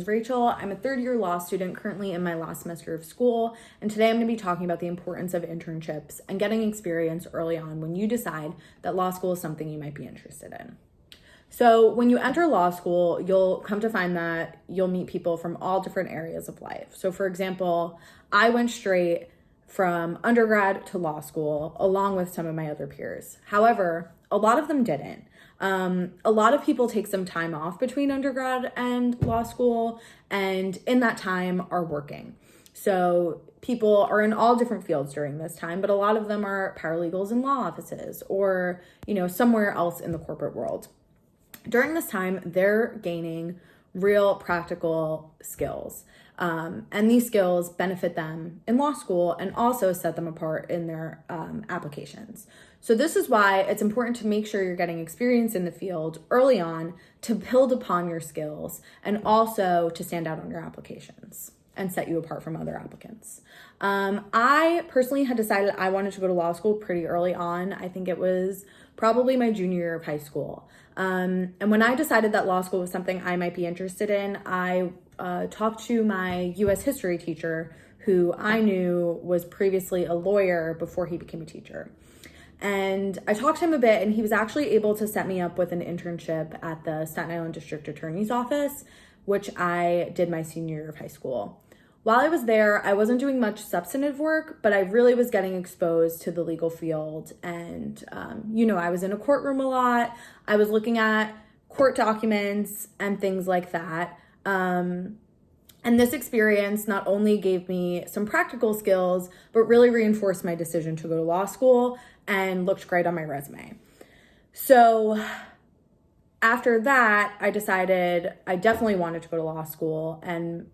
Rachel. I'm a third-year law student currently in my last semester of school, and today I'm going to be talking about the importance of internships and getting experience early on when you decide that law school is something you might be interested in. So when you enter law school, you'll come to find that you'll meet people from all different areas of life. So for example, I went straight from undergrad to law school along with some of my other peers. However, a lot of them didn't. A lot of people take some time off between undergrad and law school, and in that time are working. So people are in all different fields during this time, but a lot of them are paralegals in law offices or, somewhere else in the corporate world. During this time, they're gaining real practical skills. And these skills benefit them in law school and also set them apart in their applications. So this is why it's important to make sure you're getting experience in the field early on to build upon your skills and also to stand out on your applications and set you apart from other applicants. I personally had decided I wanted to go to law school pretty early on. I think it was probably my junior year of high school. And when I decided that law school was something I might be interested in, I talked to my U.S. history teacher, who I knew was previously a lawyer before he became a teacher. And I talked to him a bit, and he was actually able to set me up with an internship at the Staten Island District Attorney's Office, which I did my senior year of high school. While I was there, I wasn't doing much substantive work, but I really was getting exposed to the legal field. And, I was in a courtroom a lot. I was looking at court documents and things like that. And this experience not only gave me some practical skills, but really reinforced my decision to go to law school and looked great on my resume. So after that, I decided I definitely wanted to go to law school, and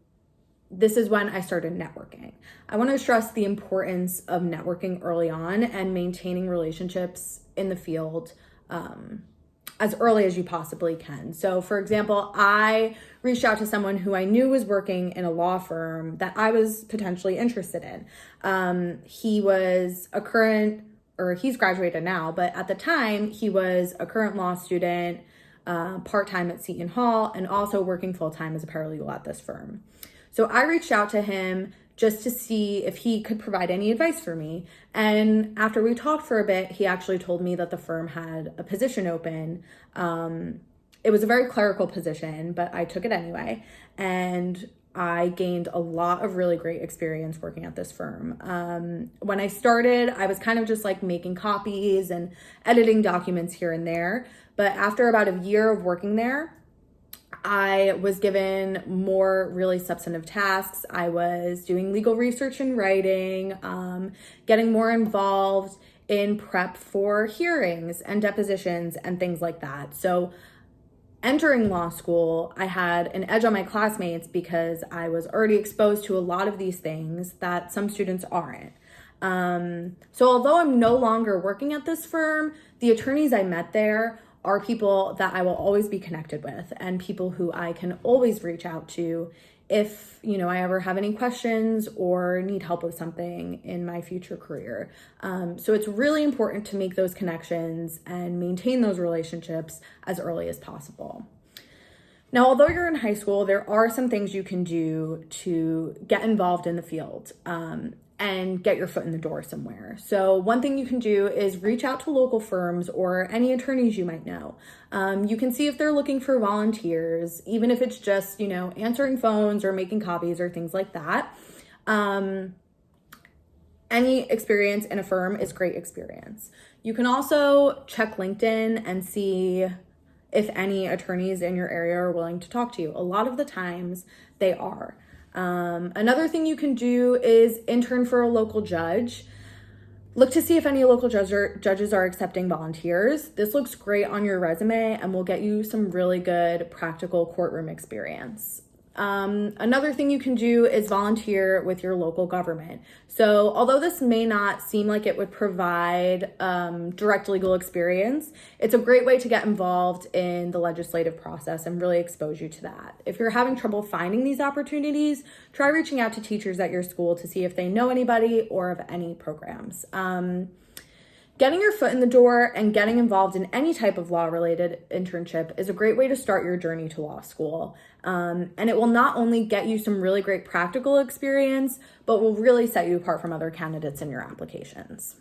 this is when I started networking. I want to stress the importance of networking early on and maintaining relationships in the field as early as you possibly can. So for example, I reached out to someone who I knew was working in a law firm that I was potentially interested in. He was he's graduated now, but at the time he was a current law student, part-time at Seton Hall, and also working full-time as a paralegal at this firm. So I reached out to him just to see if he could provide any advice for me. And after we talked for a bit, he actually told me that the firm had a position open. It was a very clerical position, but I took it anyway. And I gained a lot of really great experience working at this firm. When I started, I was kind of just like making copies and editing documents here and there. But after about a year of working there, I was given more really substantive tasks. I was doing legal research and writing, getting more involved in prep for hearings and depositions and things like that. So entering law school, I had an edge on my classmates because I was already exposed to a lot of these things that some students aren't. So although I'm no longer working at this firm, the attorneys I met there are people that I will always be connected with and people who I can always reach out to if, I ever have any questions or need help with something in my future career. So it's really important to make those connections and maintain those relationships as early as possible. Now, although you're in high school, there are some things you can do to get involved in the field and get your foot in the door somewhere. So one thing you can do is reach out to local firms or any attorneys you might know. You can see if they're looking for volunteers, even if it's just, answering phones or making copies or things like that. Any experience in a firm is great experience. You can also check LinkedIn and see if any attorneys in your area are willing to talk to you. A lot of the times they are. Another thing you can do is intern for a local judge. Look to see if any local judges are accepting volunteers. This looks great on your resume and will get you some really good practical courtroom experience. Another thing you can do is volunteer with your local government. So although this may not seem like it would provide direct legal experience, it's a great way to get involved in the legislative process and really expose you to that. If you're having trouble finding these opportunities, try reaching out to teachers at your school to see if they know anybody or of any programs. Getting your foot in the door and getting involved in any type of law-related internship is a great way to start your journey to law school. And it will not only get you some really great practical experience, but will really set you apart from other candidates in your applications.